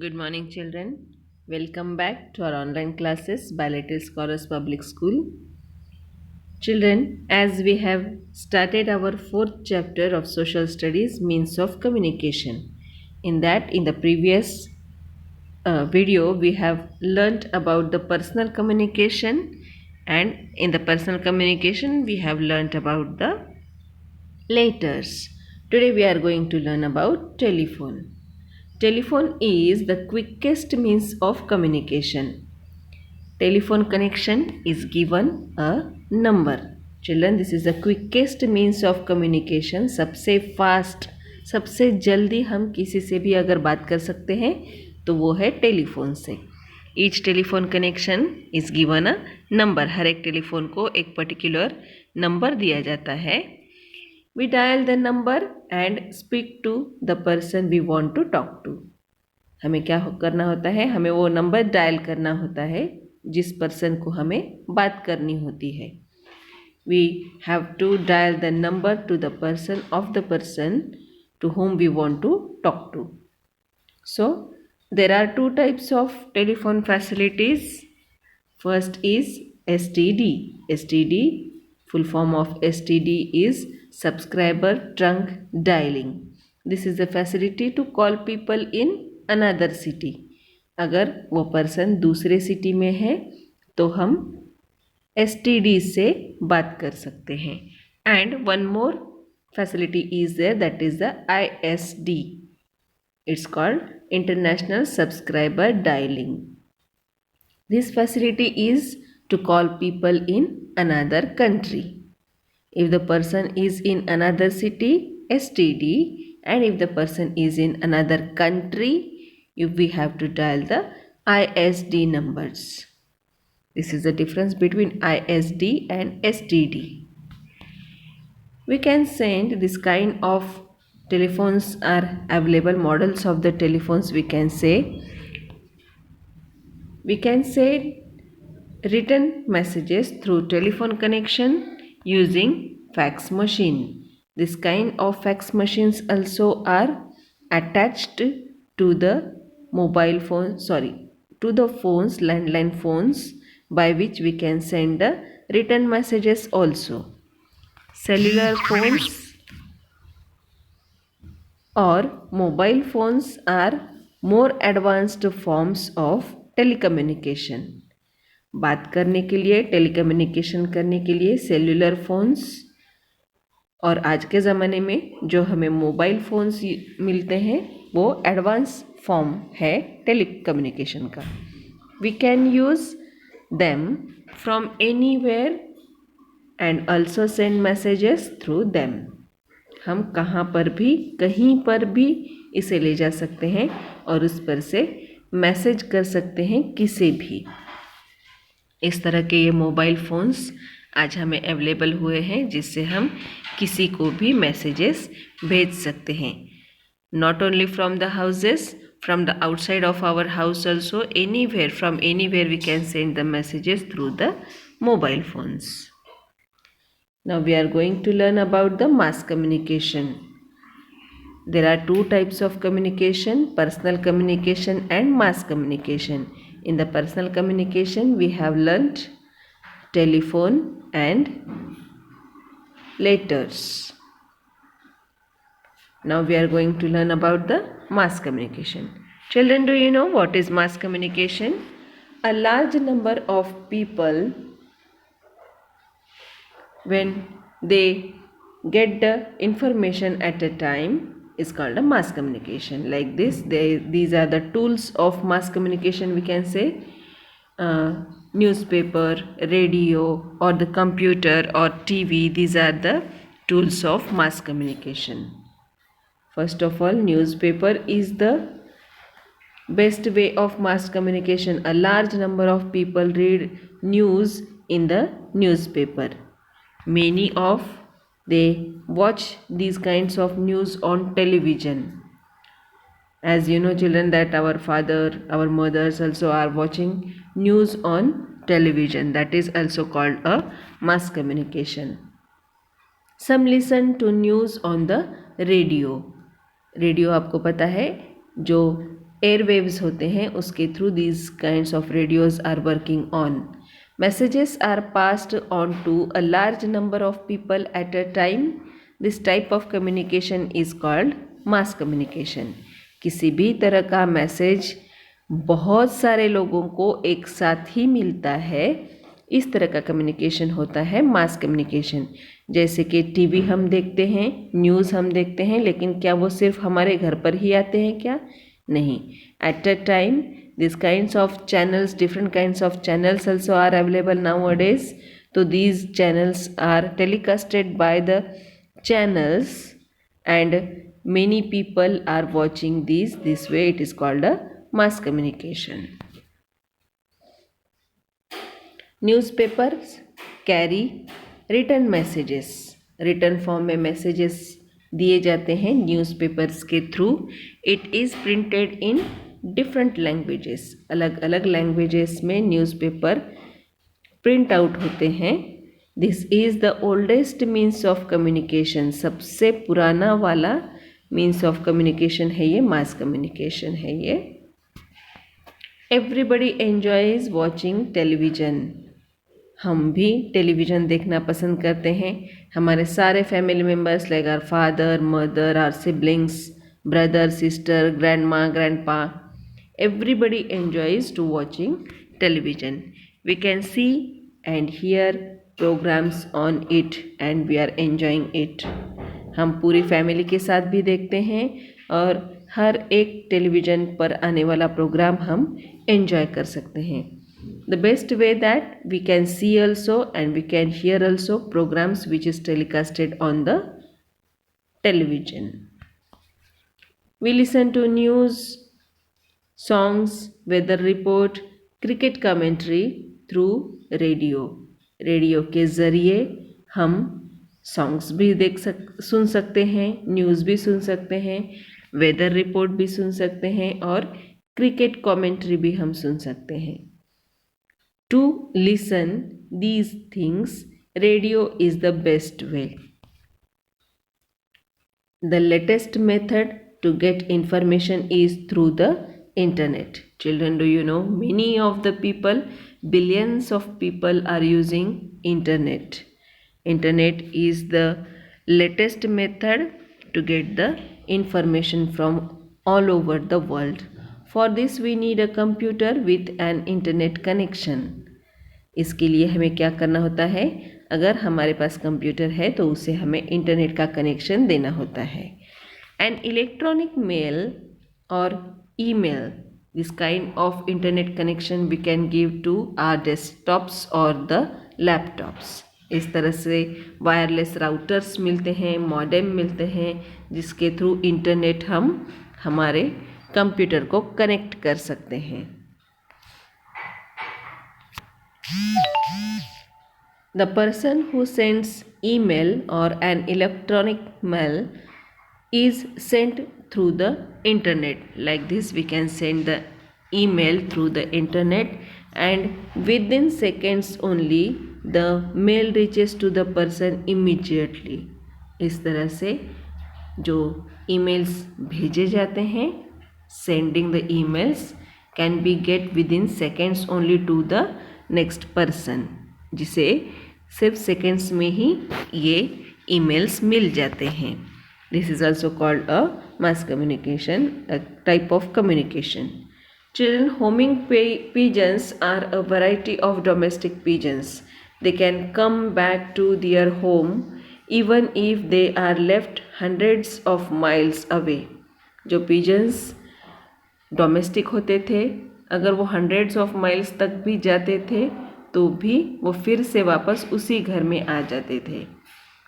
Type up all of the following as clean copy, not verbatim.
Good morning, children. Welcome back to our online classes by Little Scholars Public School. Children, as we have started our fourth chapter of Social Studies, Means of Communication. In the previous video, we have learnt about the personal communication, and in the personal communication, we have learnt about the letters. Today, we are going to learn about telephone. Telephone is the quickest means of communication. Telephone connection is given a number. Children, this is the quickest means of communication. सबसे fast, सबसे जल्दी हम किसी से भी अगर बात कर सकते हैं तो वो है टेलीफोन से. Each telephone connection is given a number. हर एक टेलीफोन को एक पर्टिकुलर नंबर दिया जाता है. We dial the number and speak to the person we want to talk to. हमें क्या करना होता है? हमें वो नंबर डायल करना होता है जिस पर्सन को हमें बात करनी होती है. We have to dial the number to the person of the person to whom we want to talk to. So, there are two types of telephone facilities. First is STD. STD, full form of STD is subscriber trunk dialing. This is the facility to call people in another city. अगर वो person दूसरे city में है तो हम STD से बात कर सकते हैं. And one more facility is there, that is the ISD. It's called international subscriber dialling. This facility is to call people in another country. If the person is in another city, STD, and if the person is in another country, we have to dial the ISD numbers. This is the difference between ISD and STD. We can send this kind of telephones are available. Models of the telephones we can say. We can send written messages through telephone connection using fax machine. This kind of fax machines also are attached to the mobile phone, to the phones, landline phones, by which we can send the written messages also. Cellular phones or mobile phones are more advanced forms of telecommunication. बात करने के लिए, telecommunication करने के लिए cellular phones और आज के ज़माने में जो हमें मोबाइल फ़ोन्स मिलते हैं वो एडवांस फॉर्म है टेलीकम्युनिकेशन का. We can use them from anywhere and also send messages through them. हम कहाँ पर भी, कहीं पर भी इसे ले जा सकते हैं और उस पर से मैसेज कर सकते हैं किसे भी. इस तरह के ये मोबाइल फ़ोन्स आज हमें अवेलेबल हुए हैं जिससे हम किसी को भी मैसेजेस भेज सकते हैं. Not only from the houses, from the outside of our house also, anywhere, from anywhere we can send the messages through the mobile phones. Now we are going to learn about the mass communication. There are two types of communication: personal communication and mass communication. In the personal communication, we have learnt telephone and letters. Now we are going to learn about the mass communication. Children, do you know what is mass communication? A large number of people, when they get the information at a time, is called a mass communication. Like this, these are the tools of mass communication. We can say newspaper, radio, or the computer or TV. These are the tools of mass communication. First of all, newspaper is the best way of mass communication. A large number of people read news in the newspaper. Many of they watch these kinds of news on television. As you know, children, that our father, our mothers also are watching news on television. That is also called a mass communication. Some listen to news on the radio. Radio आपको पता है जो air waves होते हैं, उसके थ्रू these kinds of radios are working on. Messages are passed on to a large number of people at a time. This type of communication is called mass communication. किसी भी तरह का मैसेज बहुत सारे लोगों को एक साथ ही मिलता है, इस तरह का कम्युनिकेशन होता है मास कम्युनिकेशन. जैसे कि टीवी हम देखते हैं, न्यूज़ हम देखते हैं, लेकिन क्या वो सिर्फ हमारे घर पर ही आते हैं क्या? नहीं. At a time these kinds of channels, different kinds of channels also are available nowadays. So these channels are telecasted by the channels and many people are watching these. This way it is called a mass communication. Newspapers carry written messages. Written form में messages दिए जाते हैं newspapers के through. It is printed in different languages. अलग अलग languages में newspaper print out होते हैं. This is the oldest means of communication. सबसे पुराना वाला मीन्स ऑफ कम्युनिकेशन है ये, मास कम्युनिकेशन है ये. Everybody enjoys watching television. हम भी टेलीविज़न देखना पसंद करते हैं. हमारे सारे family members like our father, mother, our siblings, brother, sister, grandma, grandpa, everybody enjoys to watching television. We can see and hear programs on it and we are enjoying it. हम पूरी family के साथ भी देखते हैं और हर एक television पर आने वाला प्रोग्राम हम एंजॉय कर सकते हैं. The best way that we can see also and we can hear also programs which is telecasted on the television. We listen to news, songs, weather report, cricket commentary through radio. Radio के ज़रिए हम songs भी सुन सकते हैं, news भी सुन सकते हैं, weather report भी सुन सकते हैं और क्रिकेट कमेंट्री भी हम सुन सकते हैं. To listen these things, radio is the best way. The latest method to get information is through the internet. Children, do you know many of the people, billions of people are using internet. Internet is the latest method to get the information from all over the world. For this we need a computer with an internet connection. इसके लिए हमें क्या करना होता है? अगर हमारे पास computer है तो उसे हमें इंटरनेट का कनेक्शन देना होता है. एन इलेक्ट्रॉनिक मेल और email, this kind of internet connection we can give to our desktops और द लैपटॉप्स. इस तरह से वायरलेस राउटर्स मिलते हैं, मॉडेम मिलते हैं, जिसके थ्रू इंटरनेट हम हमारे कंप्यूटर को कनेक्ट कर सकते हैं. The person who sends email or an electronic mail is sent through the internet. Like this we can send the email through the internet and within seconds only the mail reaches to the person immediately. इस तरह से जो emails भेजे जाते हैं, sending the emails can be get within seconds only to the next person, जिसे सिर्फ seconds में ही ये ईमेल्स मिल जाते हैं. This is also called a mass communication, a type of communication. Children, homing pigeons are a variety of domestic pigeons. They can come back to their home even if they are left hundreds of miles away. जो pigeons domestic होते थे, अगर वो hundreds of miles तक भी जाते थे तो भी वो फिर से वापस उसी घर में आ जाते थे.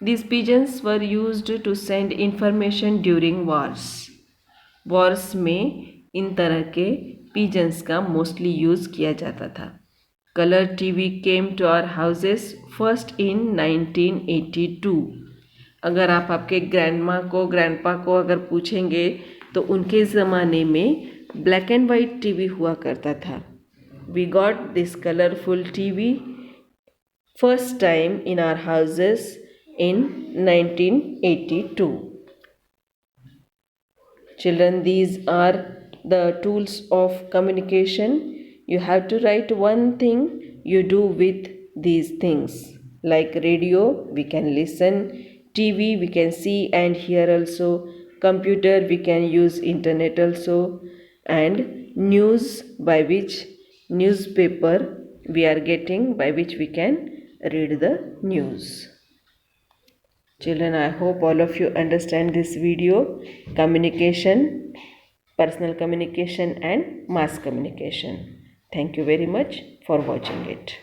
These pigeons were used to send information during wars. Wars में इन तरह के pigeons का मोस्टली यूज़ किया जाता था. Colour TV came to our houses first in 1982. अगर आप आपके ग्रैंडमा को, ग्रैंडपा को अगर पूछेंगे तो उनके ज़माने में ब्लैक एंड वाइट टीवी हुआ करता था. We got this colorful TV first time in our houses in 1982. Children, these are the tools of communication, you have to write one thing you do with these things. Like radio, we can listen, TV, we can see and hear also, computer, we can use internet also, and news, by which newspaper we are getting, by which we can read the news. Children, I hope all of you understand this video. Communication, personal communication and mass communication. Thank you very much for watching it.